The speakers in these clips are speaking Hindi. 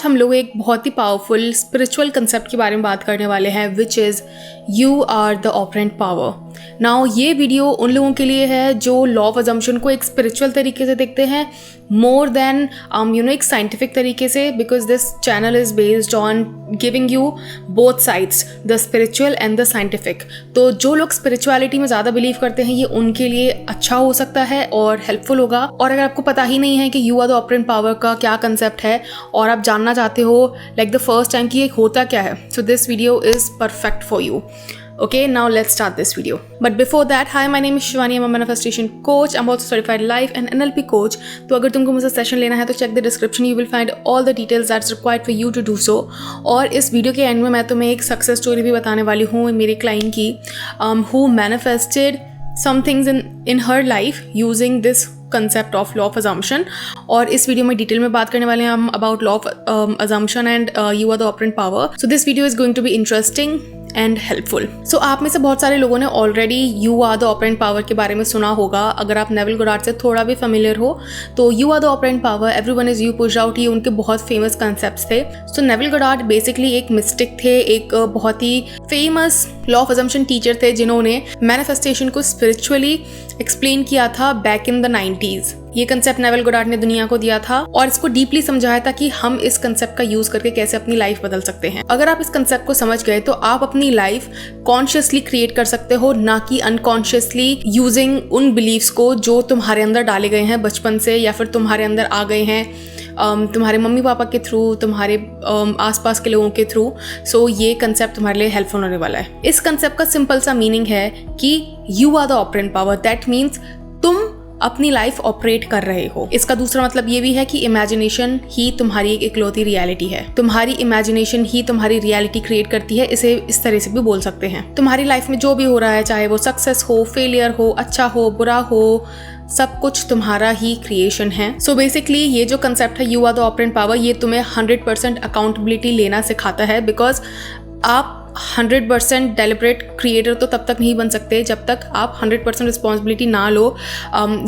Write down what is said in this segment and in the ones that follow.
हम लोग एक बहुत ही पावरफुल स्पिरिचुअल कंसेप्ट के बारे में बात करने वाले हैं, which is you are the operant power. Now ये वीडियो उन लोगों के लिए है जो लॉ ऑफ अजम्पशन को एक स्पिरिचुअल तरीके से देखते हैं मोर देन एक साइंटिफिक तरीके से, because this channel is based on giving you both sides, the spiritual and the scientific. तो जो लोग स्पिरिचुअलिटी में ज़्यादा बिलीव करते हैं ये उनके लिए अच्छा हो सकता है और हेल्पफुल होगा। और अगर आपको पता ही नहीं है कि you are the operant power का क्या कंसेप्ट है और आप जानना चाहते हो लाइक द फर्स्ट टाइम कि ये होता क्या है, so this video is perfect for you. Okay, now let's start this video. But before that, hi, my name is Shivani. I'm a manifestation coach. I'm also certified life and NLP coach. तो अगर तुमको मुझसे सेशन लेना है तो check the description. You will find all the details that's required for you to do so. और इस वीडियो के एंड में मैं तुम्हें एक सक्सेस स्टोरी भी बताने वाली हूँ मेरे क्लाइंट की, who manifested some things in her life using this concept of law of assumption. और इस वीडियो में डिटेल में बात करने वाले हैं हम about law of assumption and you are the operant power. So this video is going to be interesting and helpful. So आप में से बहुत सारे लोगों ने already you are the operant power के बारे में सुना होगा। अगर आप नेविल गोडार्ड से थोड़ा भी फेमिलियर हो तो you are the operant power, everyone is you pushed out, ये उनके बहुत फेमस कंसेप्ट्स थे। सो नेविल गोडार्ड बेसिकली एक मिस्टिक थे, एक बहुत ही famous law of assumption teacher थे जिन्होंने मैनिफेस्टेशन को स्पिरिचुअली एक्सप्लेन किया था बैक इन द 90s। ये कंसेप्ट नेविल गोडार्ड ने दुनिया को दिया था और इसको डीपली समझाया था कि हम इस कंसेप्ट का यूज करके कैसे अपनी लाइफ बदल सकते हैं। अगर आप इस कंसेप्ट को समझ गए तो आप अपनी लाइफ कॉन्शियसली क्रिएट कर सकते हो, ना कि अनकॉन्शियसली यूजिंग उन बिलीव्स को जो तुम्हारे अंदर डाले गए हैं बचपन से या फिर तुम्हारे अंदर आ गए हैं तुम्हारे मम्मी पापा के थ्रू, तुम्हारे आसपास के लोगों के थ्रू। सो ये कंसेप्ट तुम्हारे लिए हेल्पफुल होने वाला है। इस कंसेप्ट का सिंपल सा मीनिंग है कि you are the operant power, that means तुम अपनी लाइफ ऑपरेट कर रहे हो। इसका दूसरा मतलब ये भी है कि इमेजिनेशन ही तुम्हारी एक इकलौती रियलिटी है। तुम्हारी इमेजिनेशन ही तुम्हारी रियलिटी क्रिएट करती है। इसे इस तरह से भी बोल सकते हैं। तुम्हारी लाइफ में जो भी हो रहा है, चाहे वो सक्सेस हो, फेलियर हो, अच्छा हो, बुरा हो, सब कुछ तुम्हारा ही क्रिएशन है। सो बेसिकली ये जो कंसेप्ट है you are the operant power, ये तुम्हें 100% अकाउंटेबिलिटी लेना सिखाता है, बिकॉज आप 100% डेलिब्रेट क्रिएटर तो तब तक नहीं बन सकते जब तक आप 100% रिस्पॉन्सिबिलिटी ना लो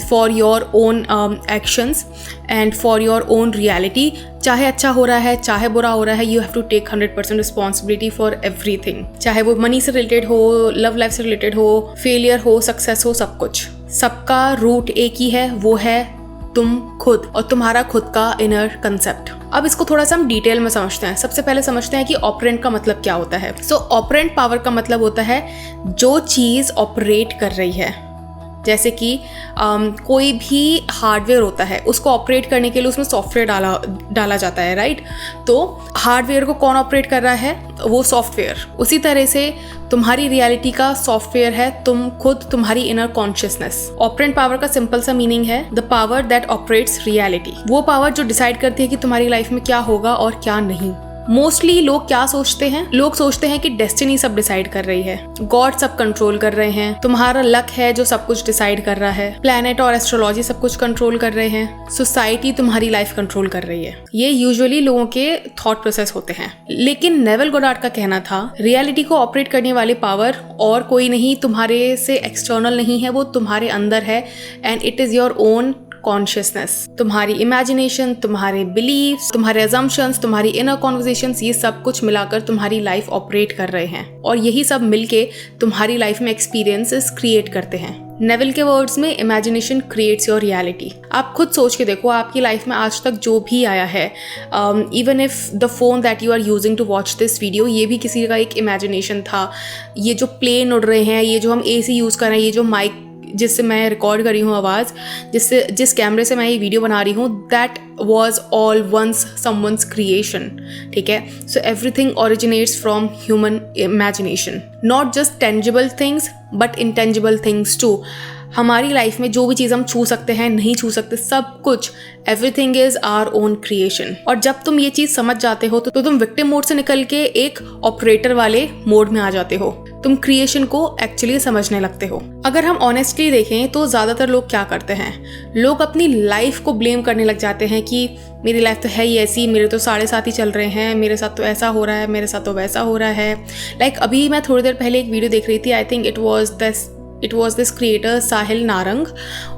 for your own actions and for your own reality. चाहे अच्छा हो रहा है, चाहे बुरा हो रहा है, you have to take 100% responsibility for everything. चाहे वो मनी से रिलेटेड हो, लव लाइफ से रिलेटेड हो, फेलियर हो, सक्सेस हो, सब कुछ, सबका रूट एक ही है, वो है तुम खुद और तुम्हारा खुद का इनर कंसेप्ट। अब इसको थोड़ा सा हम डिटेल में समझते हैं। सबसे पहले समझते हैं कि ऑपरेंट का मतलब क्या होता है। सो ऑपरेंट पावर का मतलब होता है जो चीज़ ऑपरेट कर रही है। जैसे कि कोई भी हार्डवेयर होता है, उसको ऑपरेट करने के लिए उसमें सॉफ्टवेयर डाला जाता है, राइट। तो हार्डवेयर को कौन ऑपरेट कर रहा है? वो सॉफ्टवेयर। उसी तरह से तुम्हारी रियलिटी का सॉफ्टवेयर है तुम खुद, तुम्हारी इनर कॉन्शियसनेस। ऑपरेंट पावर का सिंपल सा मीनिंग है the power that operates reality. वो पावर जो डिसाइड करती है कि तुम्हारी लाइफ में क्या होगा और क्या नहीं। मोस्टली लोग क्या सोचते हैं? लोग सोचते हैं कि डेस्टिनी सब डिसाइड कर रही है, गॉड सब कंट्रोल कर रहे हैं, तुम्हारा लक है जो सब कुछ डिसाइड कर रहा है, प्लैनेट और एस्ट्रोलॉजी सब कुछ कंट्रोल कर रहे हैं, सोसाइटी तुम्हारी लाइफ कंट्रोल कर रही है। ये यूजुअली लोगों के थॉट प्रोसेस होते हैं। लेकिन नेविल गोडार्ड का कहना था रियलिटी को ऑपरेट करने वाली पावर और कोई नहीं, तुम्हारे से एक्सटर्नल नहीं है, वो तुम्हारे अंदर है and it is your own consciousness. तुम्हारी इमेजिनेशन, तुम्हारे बिलीव्स, तुम्हारे अजम्पशंस, तुम्हारी इनर कॉन्वर्सेशंस, ये सब कुछ मिलाकर तुम्हारी लाइफ ऑपरेट कर रहे हैं और यही सब मिलके तुम्हारी लाइफ में एक्सपीरियंसेस क्रिएट करते हैं। नेविल के वर्ड्स में इमेजिनेशन क्रिएट्स योर रियलिटी। आप खुद सोच के देखो आपकी लाइफ में आज तक जो भी आया है, even if the phone that you are using to watch this video, ये भी किसी का एक इमेजिनेशन था। ये जो प्लेन उड़ रहे हैं, ये जो हम AC यूज़ कर रहे हैं, ये जो माइक जिससे मैं रिकॉर्ड करी हूँ आवाज़, जिस कैमरे से मैं ये वीडियो बना रही हूँ, that was all once someone's creation. ठीक है, so everything originates from human imagination. Not just tangible things but intangible things too. हमारी लाइफ में जो भी चीज़ हम छू सकते हैं, नहीं छू सकते, सब कुछ, everything is our own creation. और जब तुम ये चीज़ समझ जाते हो तो तुम विक्टिम मोड से निकल के एक ऑपरेटर वाले मोड में आ जाते हो। तुम क्रिएशन को एक्चुअली समझने लगते हो। अगर हम ऑनेस्टली देखें तो ज़्यादातर लोग क्या करते हैं, लोग अपनी लाइफ को ब्लेम करने लग जाते हैं कि मेरी लाइफ तो है ही ऐसी, मेरे तो 7.5 ही चल रहे हैं, मेरे साथ तो ऐसा हो रहा है, मेरे साथ तो वैसा हो रहा है। लाइक अभी मैं थोड़ी देर पहले एक वीडियो देख रही थी, I think it was this creator Sahil Narang,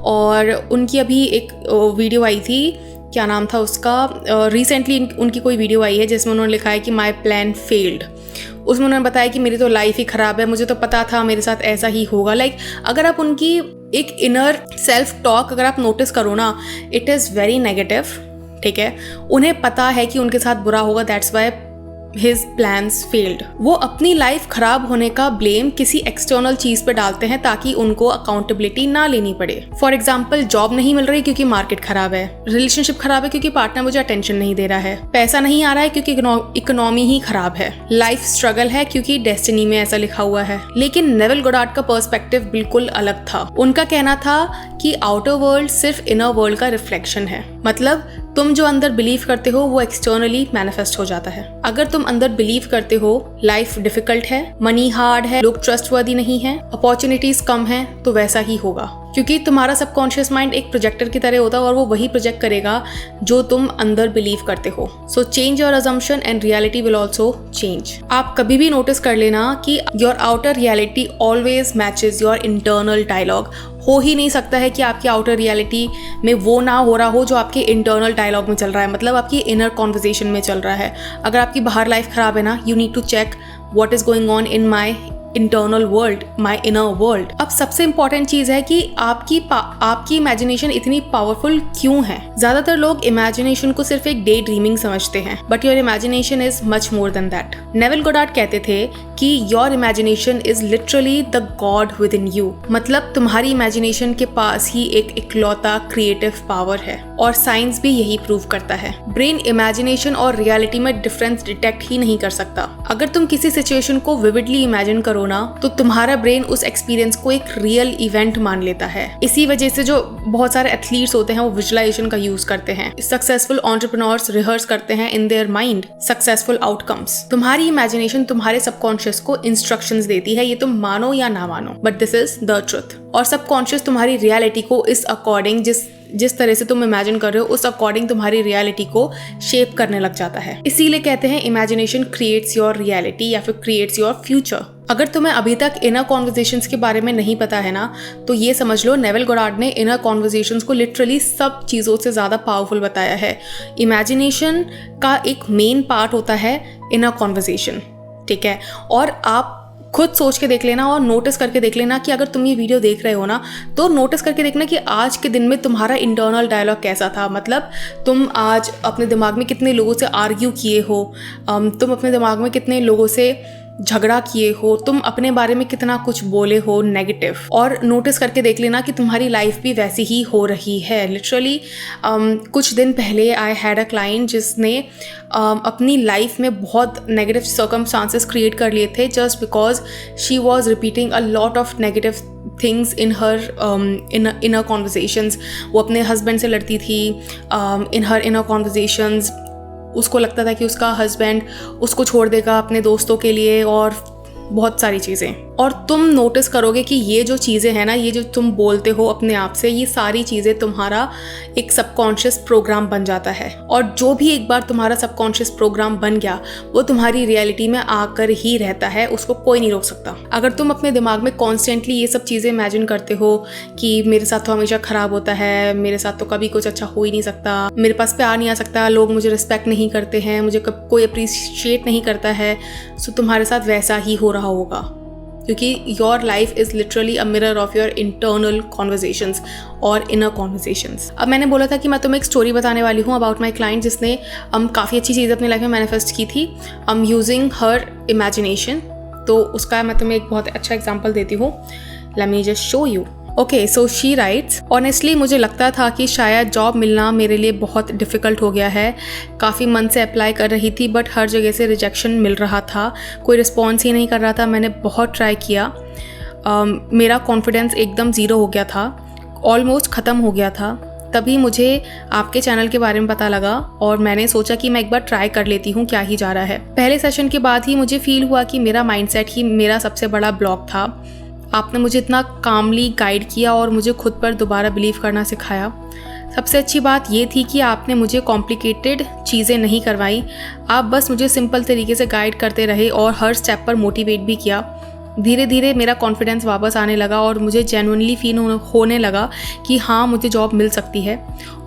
और उनकी अभी एक वीडियो आई थी क्या नाम था उसका, रिसेंटली उनकी कोई वीडियो आई है जिसमें उन्होंने लिखा है कि माई प्लान फेल्ड। उसमें उन्होंने बताया कि मेरी तो लाइफ ही ख़राब है, मुझे तो पता था मेरे साथ ऐसा ही होगा। अगर आप उनकी एक इनर सेल्फ टॉक अगर आप नोटिस करो ना, इट इज़ वेरी नेगेटिव। ठीक है, उन्हें पता है कि उनके साथ बुरा होगा, that's why His plans failed। वो अपनी लाइफ खराब होने का ब्लेम किसी एक्सटर्नल चीज पे डालते हैं ताकि उनको अकाउंटेबिलिटी ना लेनी पड़े। फॉर एग्जाम्पल, जॉब नहीं मिल रही क्योंकि मार्केट खराब है, रिलेशनशिप खराब है क्योंकि पार्टनर मुझे अटेंशन नहीं दे रहा है, पैसा नहीं आ रहा है क्योंकि इकोनॉमी ही खराब है, लाइफ स्ट्रगल है क्योंकि डेस्टिनी में ऐसा लिखा हुआ है। लेकिन नेविल गोडार्ड का पर्सपेक्टिव बिल्कुल अलग था। उनका कहना था कि आउटर वर्ल्ड सिर्फ इनर वर्ल्ड का रिफ्लेक्शन है। मतलब तुम जो अंदर बिलीव करते हो वो एक्सटर्नली मैनिफेस्ट हो जाता है। अगर तुम अंदर बिलीव करते हो लाइफ डिफिकल्ट है, मनी हार्ड है, लोग ट्रस्टवर्दी नहीं है, अपॉर्चुनिटीज कम है, तो वैसा ही होगा, क्योंकि तुम्हारा सबकॉन्शियस माइंड एक प्रोजेक्टर की तरह होता है और वो वही प्रोजेक्ट करेगा जो तुम अंदर बिलीव करते हो। So change your assumption and reality will also change. आप कभी भी नोटिस कर लेना कि your outer reality always matches your internal dialogue. हो ही नहीं सकता है कि आपकी आउटर रियलिटी में वो ना हो रहा हो जो आपके इंटरनल डायलॉग में चल रहा है, मतलब आपकी इनर कॉन्वर्जेशन में चल रहा है। अगर आपकी बाहर लाइफ खराब है ना, you need to check what is going on in my internal world, my inner world. अब सबसे इंपॉर्टेंट चीज है कि आपकी इमेजिनेशन इतनी पावरफुल क्यों है। ज्यादातर लोग इमेजिनेशन को सिर्फ एक डे ड्रीमिंग समझते हैं, but your imagination is much more than that. Neville Goddard कहते थे कि your imagination is literally the God with in you. मतलब तुम्हारी इमेजिनेशन के पास ही एक इकलौता क्रिएटिव पावर है, और साइंस भी यही प्रूव करता है। ब्रेन इमेजिनेशन और रियलिटी में डिफरेंस डिटेक्ट ही नहीं कर सकता। अगर तुम किसी सिचुएशन को विविडली इमेजिन करो ना, तो तुम्हारा ब्रेन उस एक्सपीरियंस को एक रियल इवेंट मान लेता है। इसी वजह से जो बहुत सारे एथलीट्स होते हैं वो विजुअलाइजेशन का यूज करते हैं। सक्सेसफुल एंटरप्रेन्योर्स रिहर्स करते हैं in their mind successful outcomes. तुम्हारी इमेजिनेशन तुम्हारे सबकॉन्शियस को इंस्ट्रक्शंस देती है, ये तुम मानो या ना मानो, but this is the truth. और सबकॉन्शियस तुम्हारी रियलिटी को इस अकॉर्डिंग जिस तरह से तुम इमेजिन कर रहे हो उस अकॉर्डिंग तुम्हारी रियलिटी को शेप करने लग जाता है। इसीलिए कहते हैं इमेजिनेशन क्रिएट्स योर रियलिटी या फिर क्रिएट्स योर फ्यूचर। अगर तुम्हें अभी तक इनर कॉन्वर्जेशंस के बारे में नहीं पता है ना, तो ये समझ लो नेविल गोडार्ड ने इनर कॉन्वर्जेशंस को लिटरली सब चीज़ों से ज़्यादा पावरफुल बताया है। इमेजिनेशन का एक मेन पार्ट होता है इनर कॉन्वर्जेशन, ठीक है। और आप खुद सोच के देख लेना और नोटिस करके देख लेना कि अगर तुम ये वीडियो देख रहे हो ना, तो नोटिस करके देखना कि आज के दिन में तुम्हारा इंटरनल डायलॉग कैसा था। मतलब तुम आज अपने दिमाग में कितने लोगों से आर्ग्यू किए हो, तुम अपने दिमाग में कितने लोगों से झगड़ा किए हो, तुम अपने बारे में कितना कुछ बोले हो नेगेटिव। और नोटिस करके देख लेना कि तुम्हारी लाइफ भी वैसी ही हो रही है। लिटरली कुछ दिन पहले आई हैड अ क्लाइंट जिसने अपनी लाइफ में बहुत नेगेटिव सर्कमस्टांसेस क्रिएट कर लिए थे just because she was repeating a lot of negative things in her inner conversations. वो अपने हस्बैंड से लड़ती थी इन हर इनर कॉन्वर्जेशंस। उसको लगता था कि उसका हस्बैंड उसको छोड़ देगा अपने दोस्तों के लिए और बहुत सारी चीज़ें। और तुम नोटिस करोगे कि ये जो चीज़ें हैं ना, ये जो तुम बोलते हो अपने आप से, ये सारी चीज़ें तुम्हारा एक सबकॉन्शियस प्रोग्राम बन जाता है। और जो भी एक बार तुम्हारा सबकॉन्शियस प्रोग्राम बन गया वो तुम्हारी रियलिटी में आकर ही रहता है, उसको कोई नहीं रोक सकता। अगर तुम अपने दिमाग में कॉन्स्टेंटली ये सब चीज़ें इमेजिन करते हो कि मेरे साथ तो हमेशा ख़राब होता है, मेरे साथ तो कभी कुछ अच्छा हो ही नहीं सकता, मेरे पास प्यार नहीं आ सकता, लोग मुझे रिस्पेक्ट नहीं करते हैं, मुझे कोई अप्रिशिएट नहीं करता है, सो तुम्हारे साथ वैसा ही हो रहा होगा, क्योंकि your life is literally a mirror of your internal conversations और इनर कॉन्वर्जेशंस। अब मैंने बोला था कि मैं तुम्हें एक स्टोरी बताने वाली हूँ अबाउट माई क्लाइंट जिसने काफ़ी अच्छी चीज़ अपनी लाइफ में मैनिफेस्ट की थी यूजिंग हर इमेजिनेशन। तो उसका मैं तुम्हें एक बहुत अच्छा एग्जाम्पल देती हूँ। Let me just show you. Okay, so she writes, honestly मुझे लगता था कि शायद जॉब मिलना मेरे लिए बहुत डिफ़िकल्ट हो गया है। काफ़ी मन से अप्लाई कर रही थी बट हर जगह से रिजेक्शन मिल रहा था, कोई रिस्पॉन्स ही नहीं कर रहा था। मैंने बहुत ट्राई किया, मेरा कॉन्फिडेंस एकदम ज़ीरो हो गया था, ऑलमोस्ट ख़त्म हो गया था। तभी मुझे आपके चैनल के बारे में पता लगा और मैंने सोचा कि मैं एक बार ट्राई कर लेती हूँ क्या ही जा रहा है। पहले सेशन के बाद ही मुझे फील हुआ कि मेरा माइंडसेट ही मेरा सबसे बड़ा ब्लॉक था। आपने मुझे इतना कामली गाइड किया और मुझे खुद पर दोबारा बिलीव करना सिखाया। सबसे अच्छी बात ये थी कि आपने मुझे कॉम्प्लिकेटेड चीज़ें नहीं करवाई, आप बस मुझे सिंपल तरीके से गाइड करते रहे और हर स्टेप पर मोटिवेट भी किया। धीरे धीरे मेरा कॉन्फिडेंस वापस आने लगा और मुझे जेन्युइनली फील होने लगा कि हाँ मुझे जॉब मिल सकती है।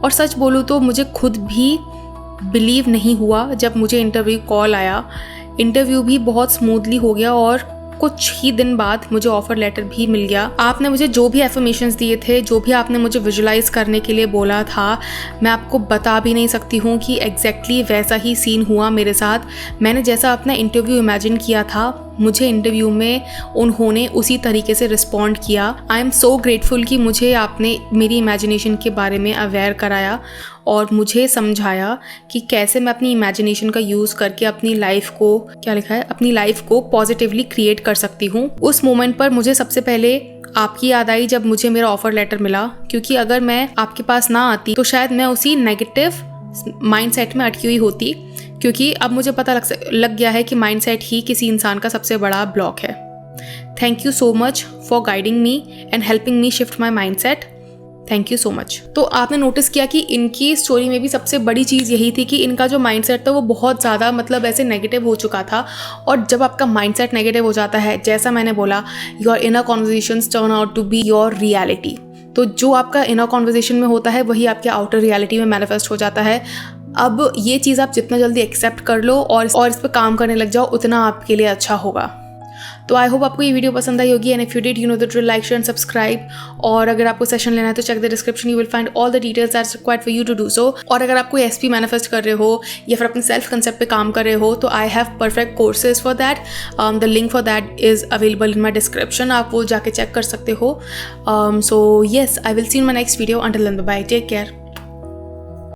और सच बोलूँ तो मुझे खुद भी बिलीव नहीं हुआ जब मुझे इंटरव्यू कॉल आया। इंटरव्यू भी बहुत स्मूथली हो गया और कुछ ही दिन बाद मुझे ऑफर लेटर भी मिल गया। आपने मुझे जो भी एफर्मेशंस दिए थे, जो भी आपने मुझे विजुलाइज करने के लिए बोला था, मैं आपको बता भी नहीं सकती हूँ कि एग्जैक्टली वैसा ही सीन हुआ मेरे साथ। मैंने जैसा अपना इंटरव्यू इमेजिन किया था, मुझे इंटरव्यू में उन्होंने उसी तरीके से रिस्पॉन्ड किया। आई एम सो ग्रेटफुल कि मुझे आपने मेरी इमेजिनेशन के बारे में अवेयर कराया और मुझे समझाया कि कैसे मैं अपनी इमेजिनेशन का यूज़ करके अपनी लाइफ को, क्या लिखा है, अपनी लाइफ को पॉजिटिवली क्रिएट कर सकती हूँ। उस मोमेंट पर मुझे सबसे पहले आपकी याद आई जब मुझे मेरा ऑफर लेटर मिला, क्योंकि अगर मैं आपके पास ना आती तो शायद मैं उसी नेगेटिव माइंडसेट में अटकी हुई होती, क्योंकि अब मुझे पता लग गया है कि माइंडसेट ही किसी इंसान का सबसे बड़ा ब्लॉक है। Thank you so much for guiding me and helping me shift my mindset. Thank you so much. तो आपने नोटिस किया कि इनकी स्टोरी में भी सबसे बड़ी चीज़ यही थी कि इनका जो माइंडसेट था वो बहुत ज़्यादा मतलब ऐसे नेगेटिव हो चुका था। और जब आपका माइंडसेट नेगेटिव हो जाता है, जैसा मैंने बोला, your inner conversations turn out to be your reality. तो जो आपका इनर कॉन्वर्सेशन में होता है वही आपके आउटर रियलिटी में मैनिफेस्ट हो जाता है। अब ये चीज़ आप जितना जल्दी एक्सेप्ट कर लो और इस पर काम करने लग जाओ, उतना आपके लिए अच्छा होगा। तो आई होप आपको ये वीडियो पसंद आई होगी। And if you did, you know the drill, like share and subscribe. और अगर आपको सेशन लेना है तो check the description, you will find all the details that's required for you to do so. और अगर आप कोई एसपी मैनिफेस्ट कर रहे हो या फिर अपने सेल्फ कंसेप्ट पे काम कर रहे हो तो I have perfect courses for that. The link for that is available in my description, आप वो जाके चेक कर सकते हो। So yes, I will see in my next video. Until then, bye, take care.